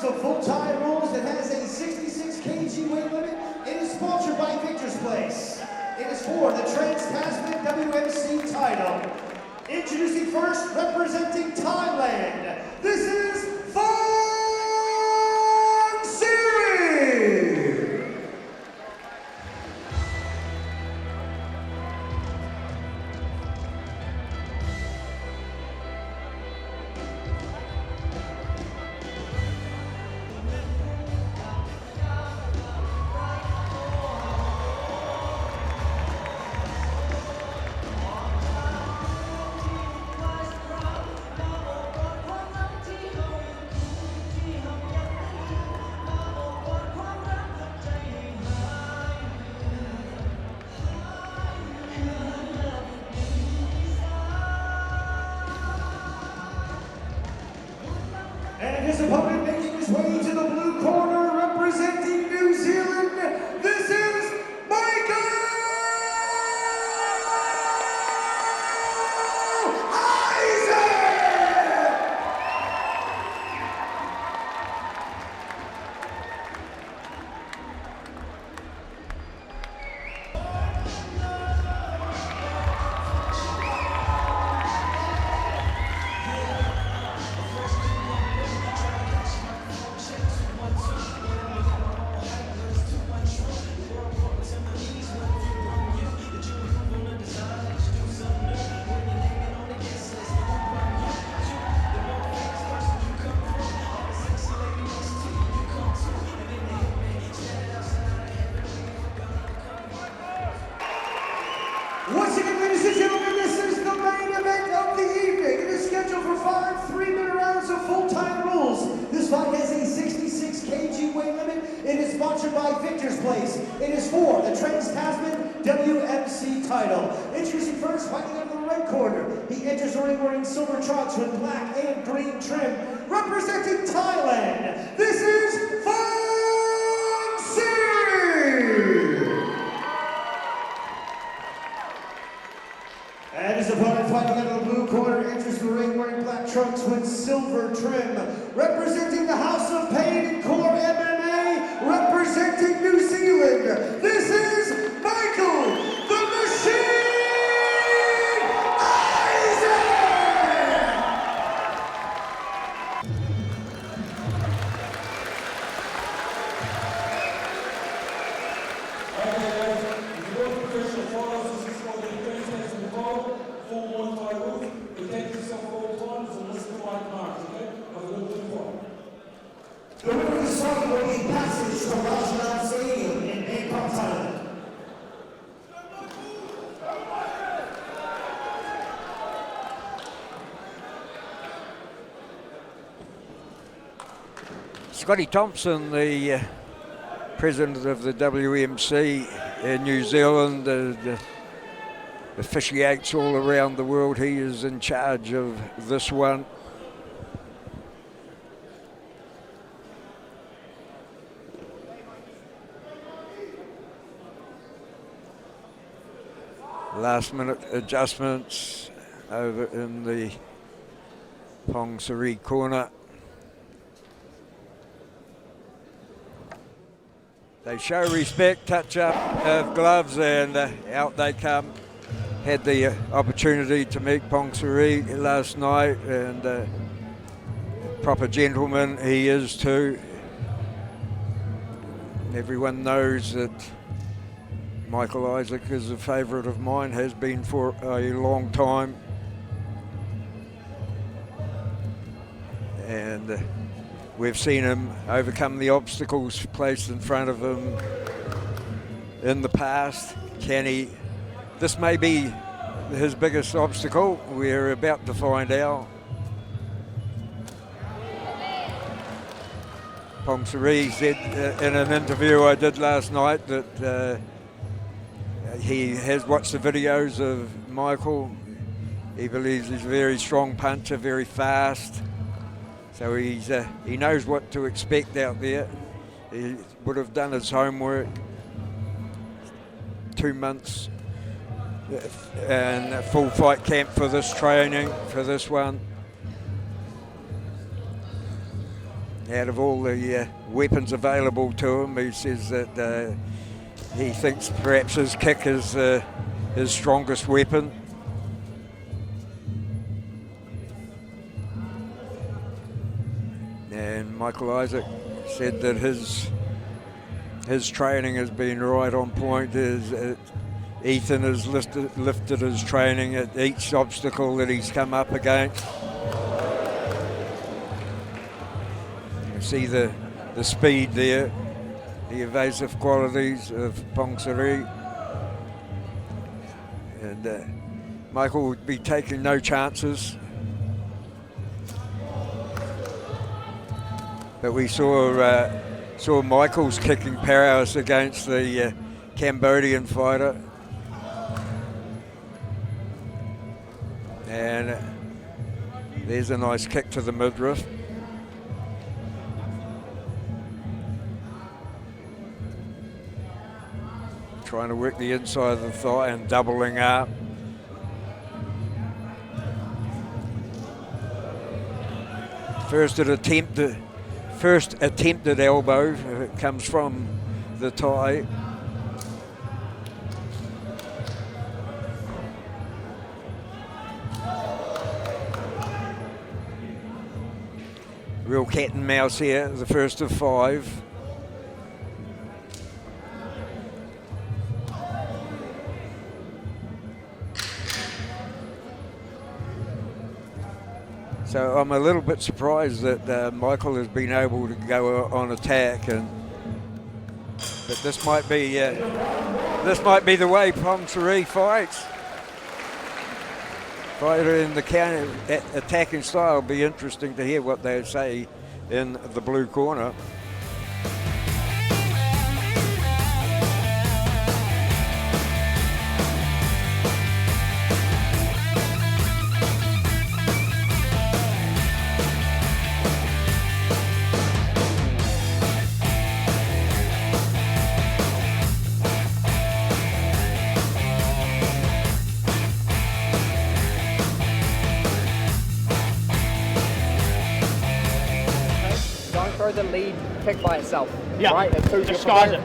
rounds of full Thai rules. It has a 66 kg weight limit. It is sponsored by Victor's Place. It is for the Tasman WMC title. Introducing first, representing Thailand, this is Phongsiri. And his opponent making his way to the blue corner, representing New Zealand, this is Michael Isaac! Once again, ladies and gentlemen, this is the main event of the evening. It is scheduled for 5 3-minute rounds of full-time rules. This fight has a 66 kg weight limit. It is sponsored by Victor's Place. It is for the Tasman WMC title. Introducing first, fighting out of the red corner. He enters the ring wearing silver trunks with black and green trim. Representing Thailand, this is Phongsiri. And his opponent fighting out of the blue corner enters the ring wearing black trunks with silver trim. Representing the House of Pain and Core MMA, representing New Zealand, this is Michael the Machine Isaac! The winner of this fight will be passage to Tasman Stadium in Bangkok, Thailand. Scotty Thompson, the president of the WMC in New Zealand, officiates all around the world. He is in charge of this one. Last minute adjustments over in the Phongsiri corner. They show respect, touch up of gloves, and out they come. Had the opportunity to meet Phongsiri last night, and proper gentleman he is too. Everyone knows that Michael Isaac is a favourite of mine, has been for a long time. And we've seen him overcome the obstacles placed in front of him in the past. Can he? This may be his biggest obstacle. We're about to find out. Phongsiri said in an interview I did last night that he has watched the videos of Michael. He believes he's a very strong puncher, very fast. So he knows what to expect out there. He would have done his homework. 2 months and a full fight camp for this training, for this one. out of all the weapons available to him, he says that he thinks perhaps his kick is his strongest weapon. And Michael Isaac said that his training has been right on point. Ethan has lifted his training at each obstacle that he's come up against. You see the speed there, the evasive qualities of Phongsiri. And Michael would be taking no chances. But we saw Michael's kicking prowess against the Cambodian fighter. And there's a nice kick to the midriff. Trying to work the inside of the thigh and doubling up. First attempted elbow comes from the Thai. Real cat and mouse here, the first of 5. So I'm a little bit surprised that Michael has been able to go on attack, but this might be the way Phongsiri fights. Fighter in the counter attacking style. Will be interesting to hear what they say in the blue corner. The lead kick by itself, yeah, right? Disguise it.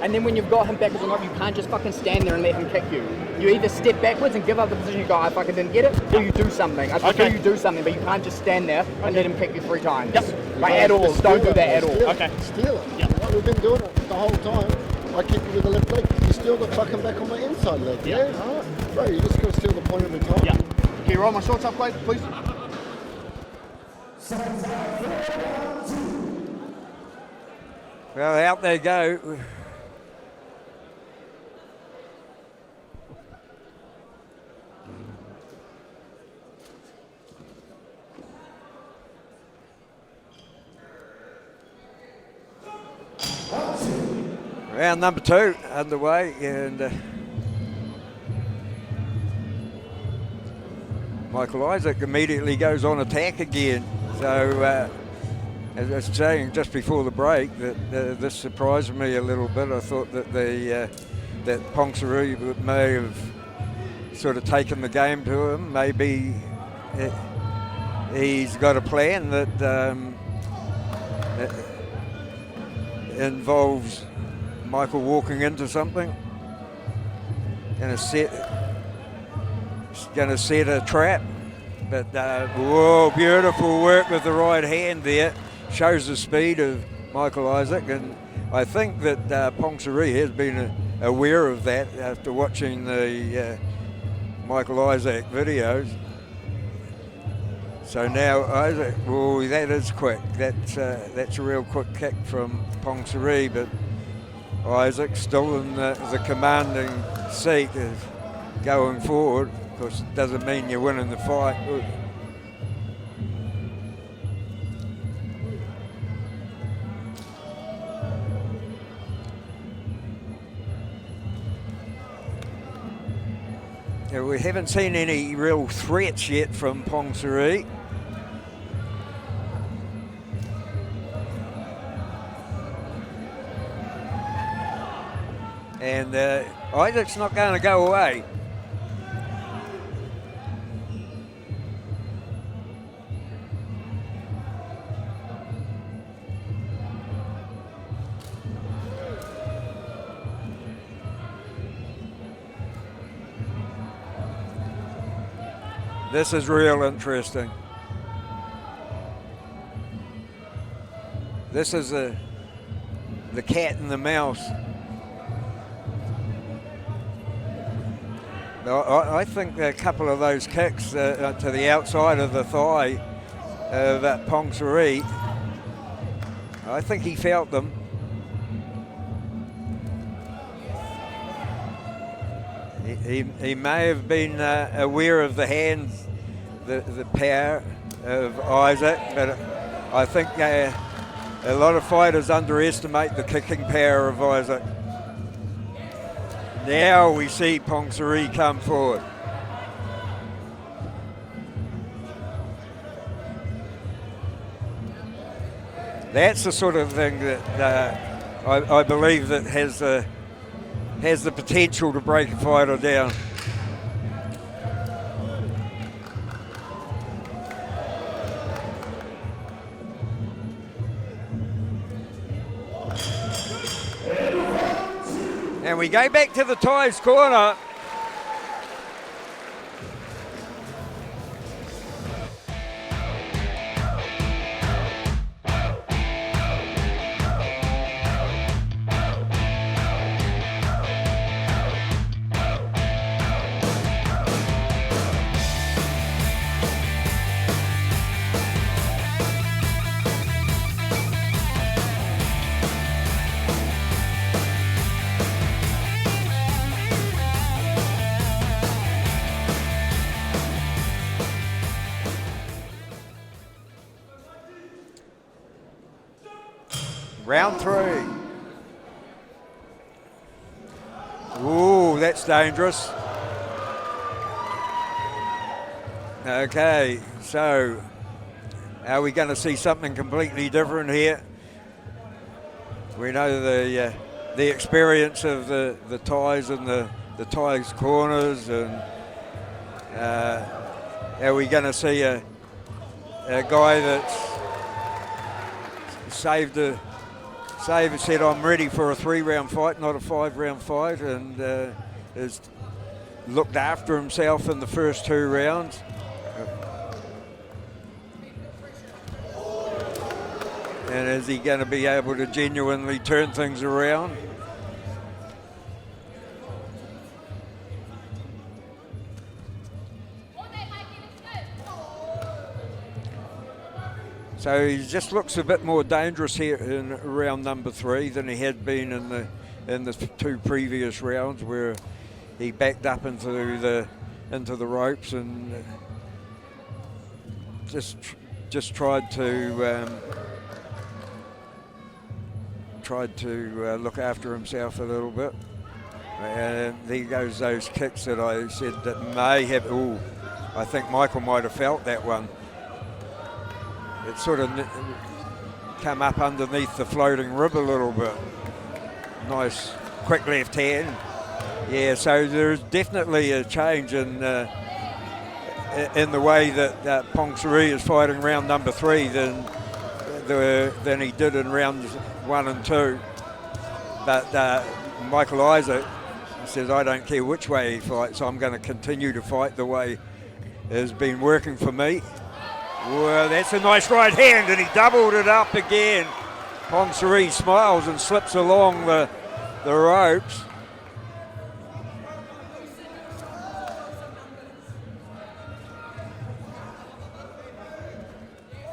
And then when you've got him backwards or not, you can't just fucking stand there and let him kick you. You either step backwards and give up the position, you go, I fucking didn't get it, or you do something. I prefer you do something, but you can't just stand there and let him kick you 3 times. Yep. Like at all, don't do that at all. Okay. Steal it. Yep. We've been doing it the whole time. I keep you with the left leg. You steal the fucking back on my inside leg. Yeah. Alright. Bro, you just gotta steal the point every time. Yeah. Can you roll my shorts up, please? Well, out they go. Round number 2 underway, and Michael Isaac immediately goes on attack again. So, as I was saying just before the break, that this surprised me a little bit. I thought that that Phongsiri may have sort of taken the game to him. Maybe he's got a plan that involves Michael walking into something, going to set a trap. But whoa, beautiful work with the right hand there. Shows the speed of Michael Isaac, and I think that Phongsiri has been aware of that after watching the Michael Isaac videos. So now Isaac, oh, that is quick. That's a real quick kick from Phongsiri, but Isaac still in the commanding seat of going forward. Of course, it doesn't mean you're winning the fight. Yeah, we haven't seen any real threats yet from Phongsiri. And Isaac's not going to go away. This is real interesting. This is the cat and the mouse. I think a couple of those kicks to the outside of the thigh of Phongsiri, I think he felt them. He may have been aware of the hands, the power of Isaac, but I think a lot of fighters underestimate the kicking power of Isaac. Now we see Phongsiri come forward. That's the sort of thing that I believe that has the potential to break a fighter down. And we go back to the Thai's corner. Round 3. Ooh, that's dangerous. Okay, so are we going to see something completely different here? We know the experience of the Thais and the Thais corners, and are we going to see a guy that's said I'm ready for a 3-round fight, not a 5-round fight, and has looked after himself in the first 2 rounds. And is he going to be able to genuinely turn things around? So he just looks a bit more dangerous here in round number 3 than he had been in the 2 previous rounds, where he backed up into the ropes and just tried to look after himself a little bit. And there goes those kicks that I said that may have. Ooh, I think Michael might have felt that one. It sort of come up underneath the floating rib a little bit. Nice quick left hand. Yeah, so there's definitely a change in the way that Phongsiri is fighting round number 3 than he did in rounds 1 and 2. But Michael Isaac says, I don't care which way he fights, I'm going to continue to fight the way it has been working for me. Well, that's a nice right hand, and he doubled it up again. Phongsiri smiles and slips along the ropes.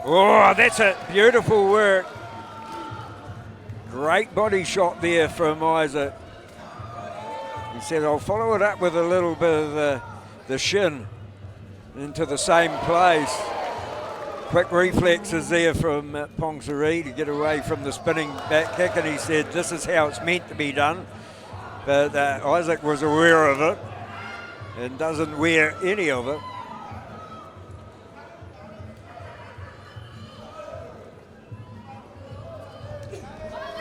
Oh, that's it. Beautiful work. Great body shot there from Isaac. He said, I'll follow it up with a little bit of the shin into the same place. Quick reflexes there from Phongsiri to get away from the spinning back kick, and he said this is how it's meant to be done. But Isaac was aware of it and doesn't wear any of it.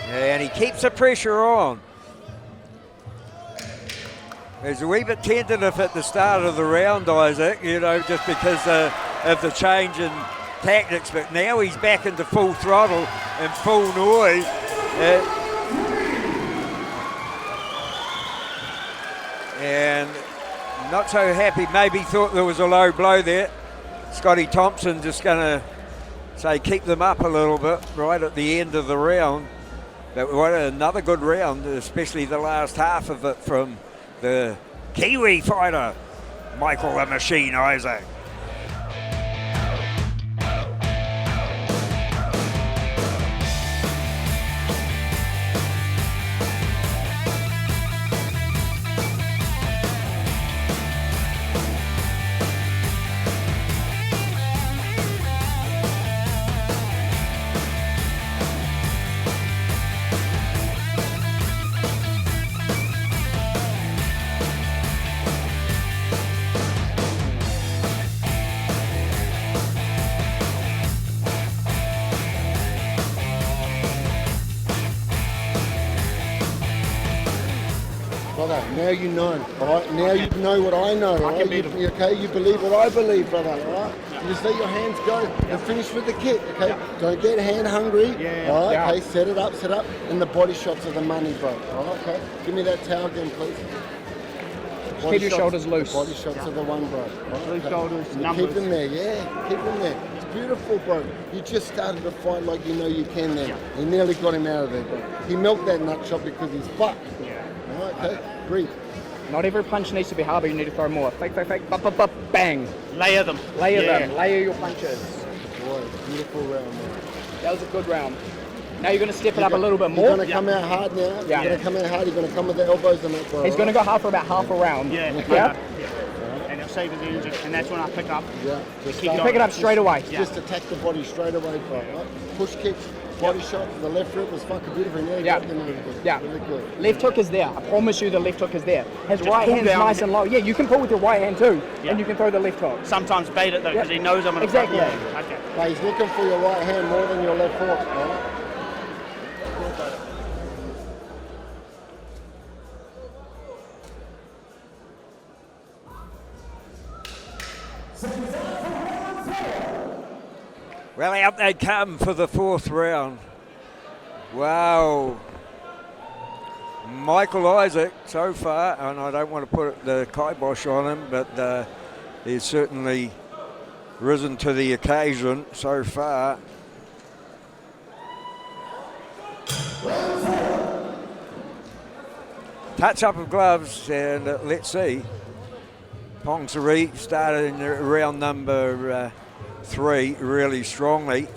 And he keeps the pressure on. He's a wee bit tentative at the start of the round, Isaac, just because of the change in tactics, but now he's back into full throttle and full noise. And Not so happy. Maybe thought there was a low blow there. Scotty Thompson just going to say keep them up a little bit right at the end of the round. But what another good round, especially the last half of it from the Kiwi fighter, Michael the Machine Isaac. Brother, now you know, all right? Now you know what I know, all right? You believe what I believe, brother, all right? You just let your hands go and finish with the kick, okay? Don't get hand hungry, all right? Okay, set it up, and the body shots are the money, bro, all right? Okay, give me that towel again, please. Keep your shoulders loose. Body shots are the one, bro. Right? Loose shoulders, You numbers. keep them there, yeah, keep them there. It's beautiful, bro. You just started to fight like you know you can then. You nearly got him out of there, bro. He milked that nut shot because he's fucked. All right, okay, breathe. Not every punch needs to be hard, but you need to throw more. Fake, bang. Layer them. Layer them. Layer your punches. Boy, beautiful round, man. That was a good round. Now you're going to step it up a little bit more. You're going to come out hard now. Yeah. You're going to come out hard. You're going to come with the elbows and that, bro. He's going to go hard for about half a round. Yeah. And he'll save his engine, and that's when I pick up. Yeah. Just You pick it up straight away. Just attack the body straight away, bro. Right? Push kicks, body shot. The left rip was fucking beautiful. Yeah. Yeah. Really good. Left hook is there. I promise you the left hook is there. His Just right pull hand's down. nice and low. Yeah, you can pull with your right hand too. Yeah. And you can throw the left hook. Sometimes bait it though, because he knows I'm going to Exactly. Okay. But he's looking for your right hand more than your left hook, right? Well, out they come for the fourth round. Wow. Michael Isaac so far, and I don't want to put the kibosh on him, but he's certainly risen to the occasion so far. Touch up of gloves, and let's see. Phongsiri started in round number 3 really strongly,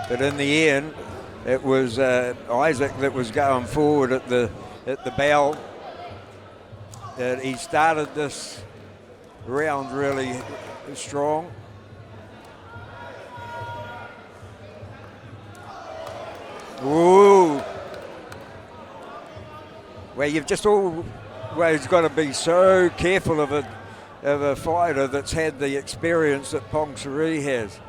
but in the end it was Isaac that was going forward at the bell. He started this round really strong. Ooh. Well, you've just always got to be so careful of a fighter that's had the experience that Phongsiri has.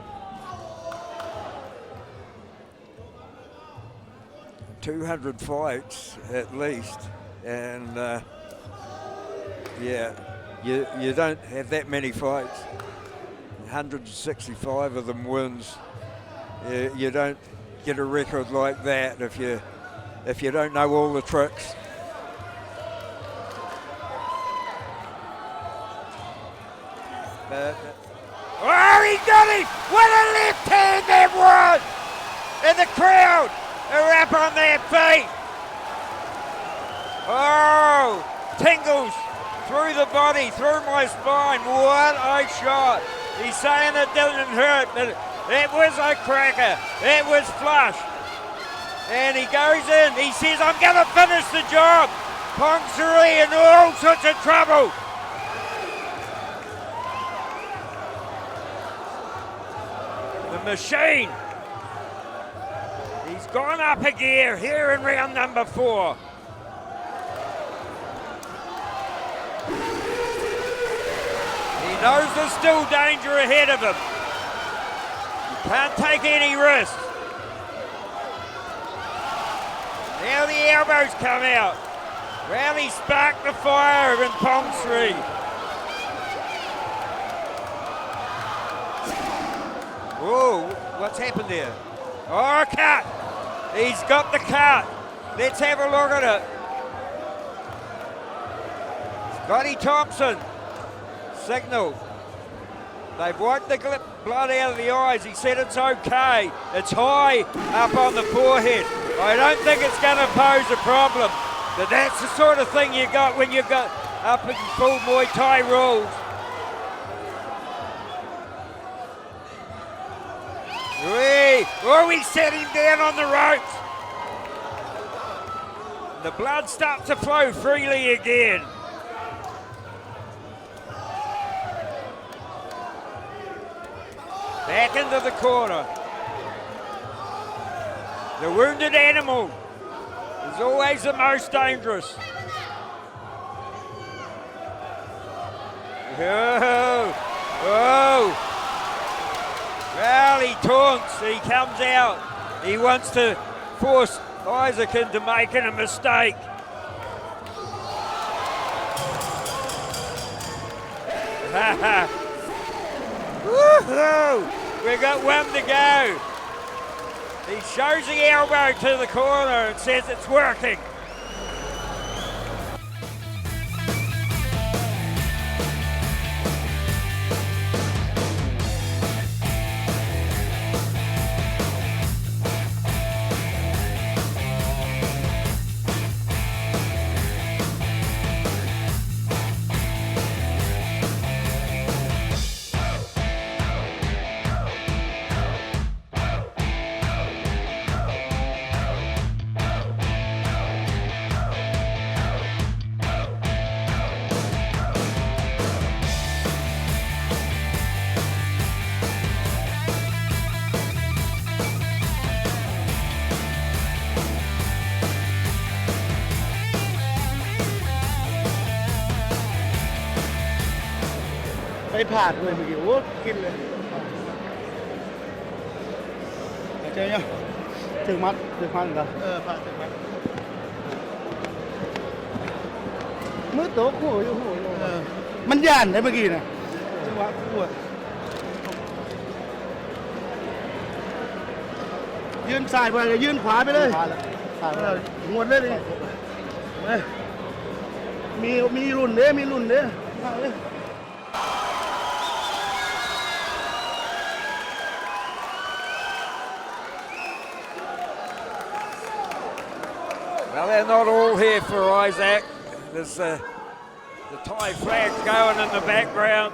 200 fights at least, and yeah, you don't have that many fights. 165 of them wins. You don't get a record like that if you don't know all the tricks. Oh, he got him! What a left hand that was! And the crowd are up on their feet. Oh, tingles through the body, through my spine. What a shot. He's saying it didn't hurt, but it was a cracker. It was flush. And he goes in. He says, I'm going to finish the job. Phongsiri in all sorts of trouble. The machine. He's gone up a gear here in round number 4. He knows there's still danger ahead of him. You can't take any risks. Now the elbows come out. Well, he sparked the fire in Phongsiri. Whoa, what's happened there? Oh, cut! He's got the cut. Let's have a look at it. Scotty Thompson signal. They've wiped the blood out of the eyes. He said it's okay. It's high up on the forehead. I don't think it's going to pose a problem. But that's the sort of thing you got when you got up in full Muay Thai rules. We set him down on the ropes. The blood starts to flow freely again. Back into the corner. The wounded animal is always the most dangerous. Oh. Well, he taunts, he comes out. He wants to force Isaac into making a mistake. Woohoo! We've got one to go. He shows the elbow to the corner and says it's working. Cái phạt người mình kiểu kinh lên. Chơi nhá. Trừng mắt rồi. Phạt trừng mắt. Mất tố khổ vô.มันย่านได้เมื่อกี้น่ะจังหวะปวดยืนซ้ายไปเลยยืนขวาไปเลยงวดเลยดิมีรุ่นเด้มีรุ่นเด้ Well, they're not all here for Isaac. There's the Thai flag going in the background.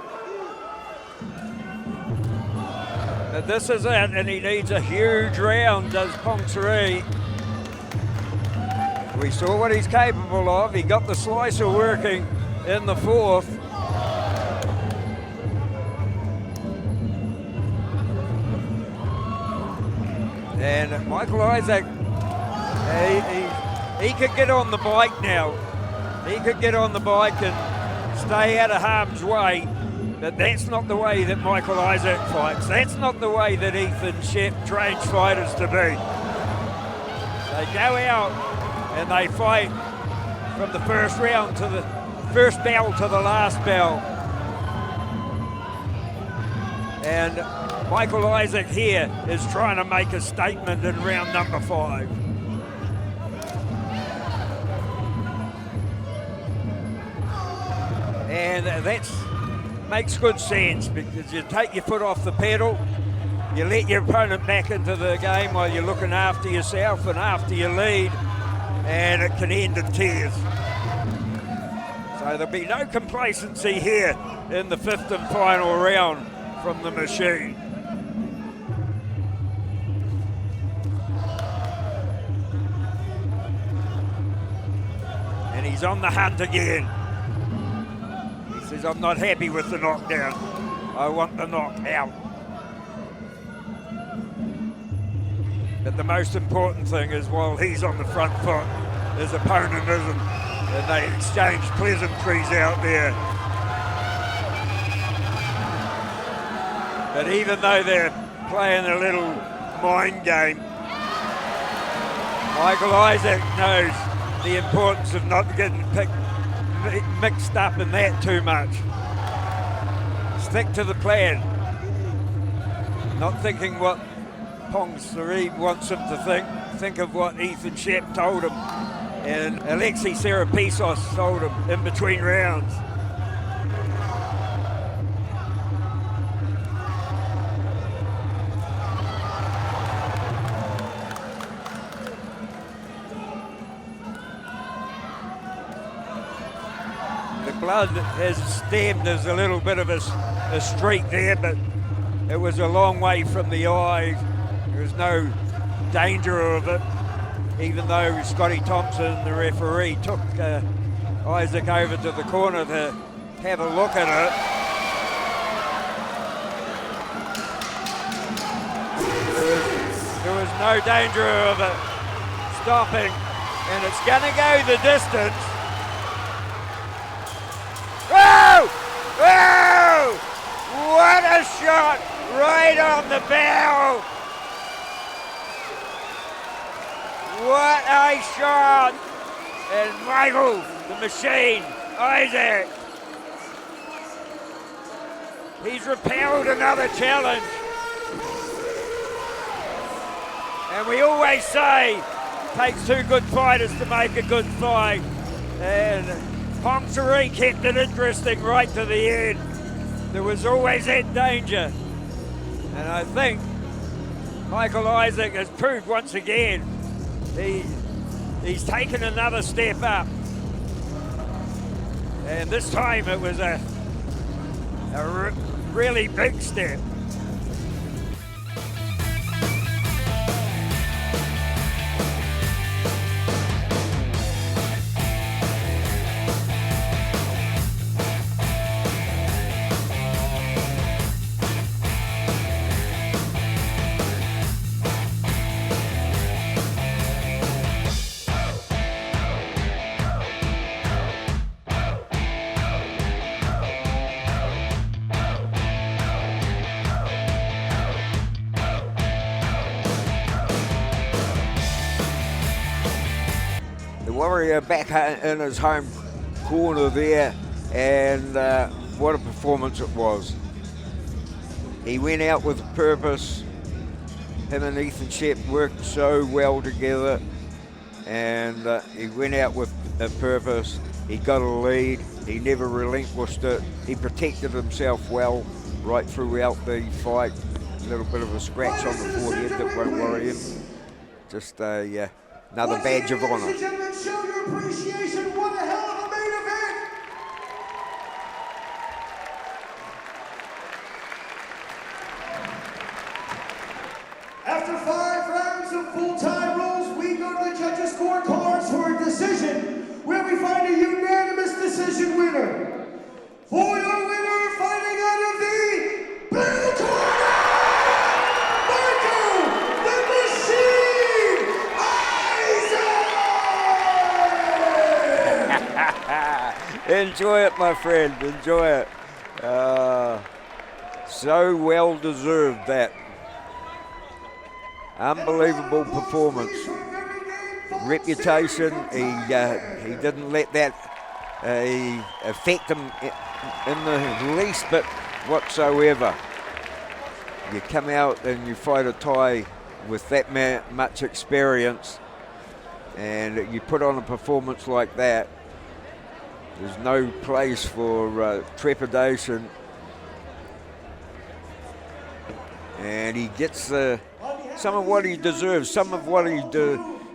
But this is it, and he needs a huge round, does Phongsiri. We saw what he's capable of. He got the slicer working in the fourth. And Michael Isaac, he could get on the bike now. He could get on the bike and stay out of harm's way, but that's not the way that Michael Isaac fights. That's not the way that Ethan Shep trains fighters to be. They go out and they fight from the first round to the first bell to the last bell. And Michael Isaac here is trying to make a statement in round number 5. And that makes good sense, because you take your foot off the pedal, you let your opponent back into the game while you're looking after yourself and after your lead, and it can end in tears. So there'll be no complacency here in the 5th and final round from the machine. And he's on the hunt again. He says, I'm not happy with the knockdown. I want the knockout. But the most important thing is, while he's on the front foot, his opponent isn't. And they exchange pleasantries out there. But even though they're playing a little mind game, Michael Isaac knows the importance of not getting mixed up in that too much. Stick to the plan. Not thinking what Phongsiri wants him to think. Think of what Ethan Shep told him and Alexei Serapisos told him in between rounds. blood has stemmed. There's a little bit of a streak there, but it was a long way from the eye. There was no danger of it, even though Scotty Thompson, the referee, took Isaac over to the corner to have a look at it. There was no danger of it stopping, and it's going to go the distance. Whoa! Whoa! What a shot right on the bow! What a shot! And Michael, the machine, Isaac, he's repelled another challenge. And we always say, it takes two good fighters to make a good fight. And Phongsiri kept it interesting right to the end. There was always that danger. And I think Michael Isaac has proved once again he's taken another step up. And this time it was a really big step. Warrior back in his home corner there, and what a performance it was. He went out with a purpose. Him and Ethan Shep worked so well together, and he went out with a purpose. He got a lead. He never relinquished it. He protected himself well right throughout the fight. A little bit of a scratch on the forehead that won't worry him. Just another badge of honour. Ladies and gentlemen, show your appreciation. What a hell of a main event! After 5 rounds of full-time rules, we go to the judges' scorecards for a decision, where we find a unanimous decision winner. For your winner, fighting out of the blue corner, Michael the Machine Isaac! Enjoy it, my friend. Enjoy it. So well deserved that. Unbelievable performance. Reputation. He didn't let that affect him in the least bit whatsoever. You come out and you fight a Thai with that much experience, and you put on a performance like that. There's no place for trepidation, and he gets some of what he deserves, some of what he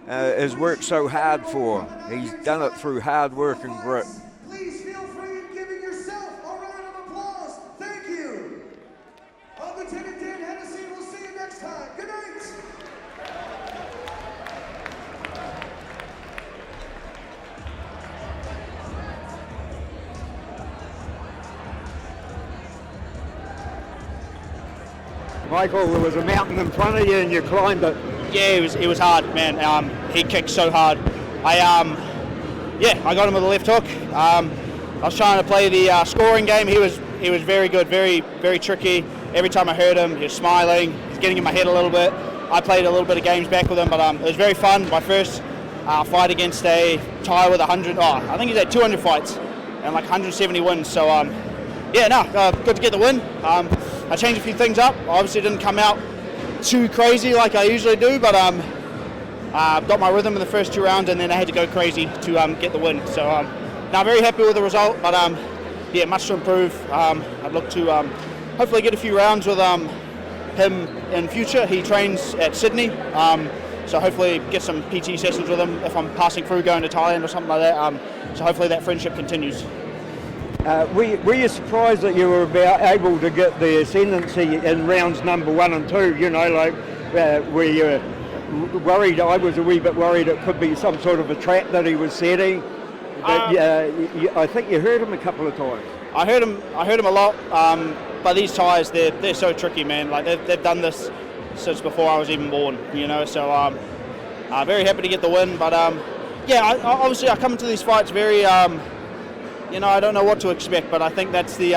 has worked so hard for. He's done it through hard work and grit. Please feel free in giving yourself a round of applause. Thank you. I'm Lieutenant Dan Hennessy. We'll see you next time. Good night. Michael, there was a mountain in front of you and you climbed it. Yeah, it was hard, man. He kicked so hard. I got him with a left hook. I was trying to play the scoring game. He was very good, very, very tricky. Every time I heard him, he was smiling. He's getting in my head a little bit. I played a little bit of games back with him, but it was very fun. My first fight against a Thai with 100. I think he's had 200 fights and like 170 wins. So good to get the win. I changed a few things up. I obviously didn't come out too crazy like I usually do, but got my rhythm in the first 2 rounds, and then I had to go crazy to get the win. So I'm very happy with the result, but much to improve. I'd look to hopefully get a few rounds with him in future. He trains at Sydney, so hopefully get some PT sessions with him if I'm passing through going to Thailand or something like that. So hopefully that friendship continues. Were you surprised that you were able to get the ascendancy in rounds number 1 and 2? You know, like were you worried? I was a wee bit worried it could be some sort of a trap that he was setting. But I think you heard him a couple of times. I heard him a lot. But these tyres, they're so tricky, man. Like they've done this since before I was even born. You know, so very happy to get the win. But obviously I come into these fights very. I don't know what to expect, but I think that's the,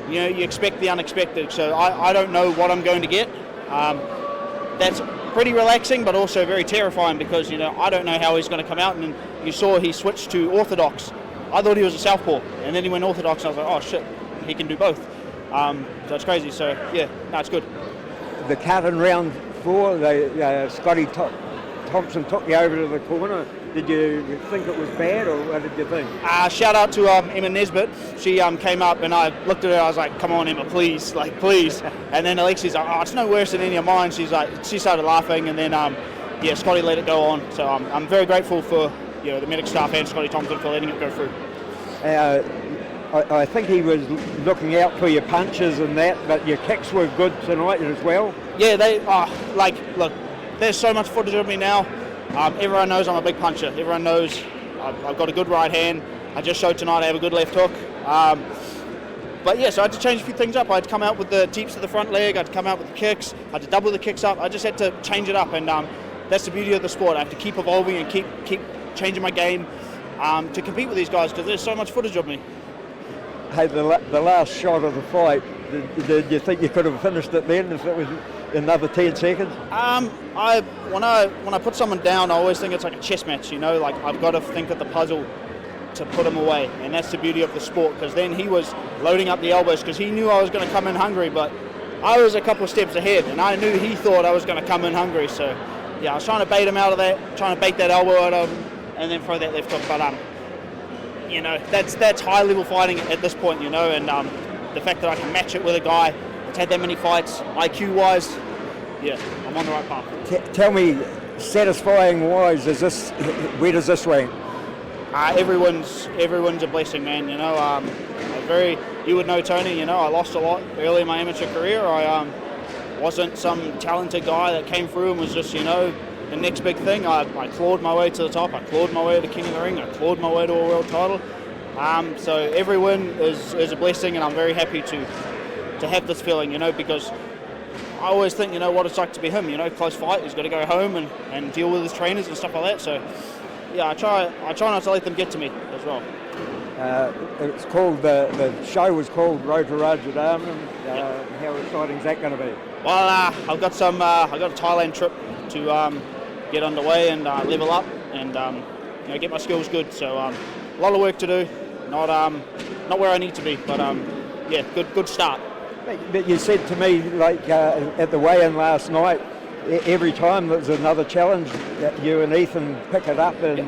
you expect the unexpected. So I don't know what I'm going to get. That's pretty relaxing, but also very terrifying because, I don't know how he's going to come out. And you saw he switched to orthodox. I thought he was a southpaw, and then he went orthodox, and I was like, oh shit, he can do both. So it's crazy. So yeah, no, it's good. The cut in round 4, Scotty Thompson took you over to the corner. Did you think it was bad, or what did you think? Shout out to Emma Nesbitt. She came up and I looked at her. I was like, "Come on, Emma, please, please." And then Alexi's like, "Oh, it's no worse than any of mine." She started laughing, and then Scotty let it go on. So I'm very grateful for the medic staff and Scotty Thompson for letting it go through. I think he was looking out for your punches and that, but your kicks were good tonight as well. Yeah, look, there's so much footage of me now. Everyone knows I'm a big puncher. Everyone knows I've got a good right hand. I just showed tonight I have a good left hook. But yeah, so I had to change a few things up. I had to come out with the teeps to the front leg. I had to come out with the kicks. I had to double the kicks up. I just had to change it up, and that's the beauty of the sport. I have to keep evolving and keep changing my game to compete with these guys because there's so much footage of me. Hey, the last shot of the fight, did you think you could have finished it then if it was another 10 seconds? When I put someone down, I always think it's like a chess match, like I've got to think of the puzzle to put him away, and that's the beauty of the sport, because then he was loading up the elbows because he knew I was going to come in hungry, but I was a couple of steps ahead, and I knew he thought I was going to come in hungry, so yeah, I was trying to bait him out of that, trying to bait that elbow out of him, and then throw that left hook, but that's high level fighting at this point, and the fact that I can match it with a guy that's had that many fights, IQ wise, yeah, I'm on the right path. Tell me, satisfying wise, where does this rank? Everyone's a blessing, man. You would know Tony. I lost a lot early in my amateur career. I wasn't some talented guy that came through and was just the next big thing. I clawed my way to the top. I clawed my way to King of the Ring. I clawed my way to a world title. So every win is a blessing, and I'm very happy to have this feeling. Because I always think what it's like to be him. Close fight. He's got to go home and deal with his trainers and stuff like that. So. Yeah, I try not to let them get to me as well. It's called the show was called Road to Rajadarman. How exciting is that going to be? Well, I've got a Thailand trip to get underway and level up and get my skills good. So a lot of work to do. Not where I need to be, but good start. But you said to me at the weigh-in last night, every time there's another challenge, you and Ethan pick it up, and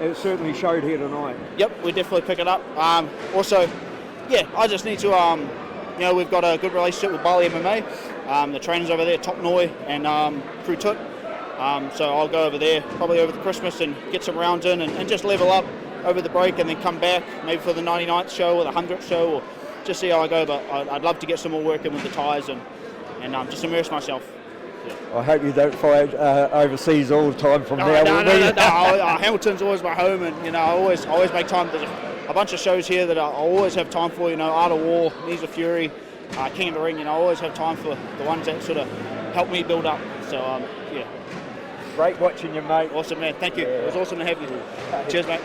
it certainly showed here tonight. Yep, we definitely pick it up. Also, I just need to, we've got a good relationship with Bali MMA. The trainers over there, Top Noi and Crew Tut. So I'll go over there probably over the Christmas and get some rounds in and just level up over the break and then come back maybe for the 99th show or the 100th show or just see how I go. But I'd love to get some more work in with the tyres and just immerse myself. I hope you don't fight overseas all the time from now. No. Hamilton's always my home, and I always make time. There's a bunch of shows here that I always have time for. Art of War, Knees of Fury, King of the Ring. I always have time for the ones that sort of help me build up. So Great watching you, mate. Awesome, man. Thank you. It was awesome to have you. Cheers, mate.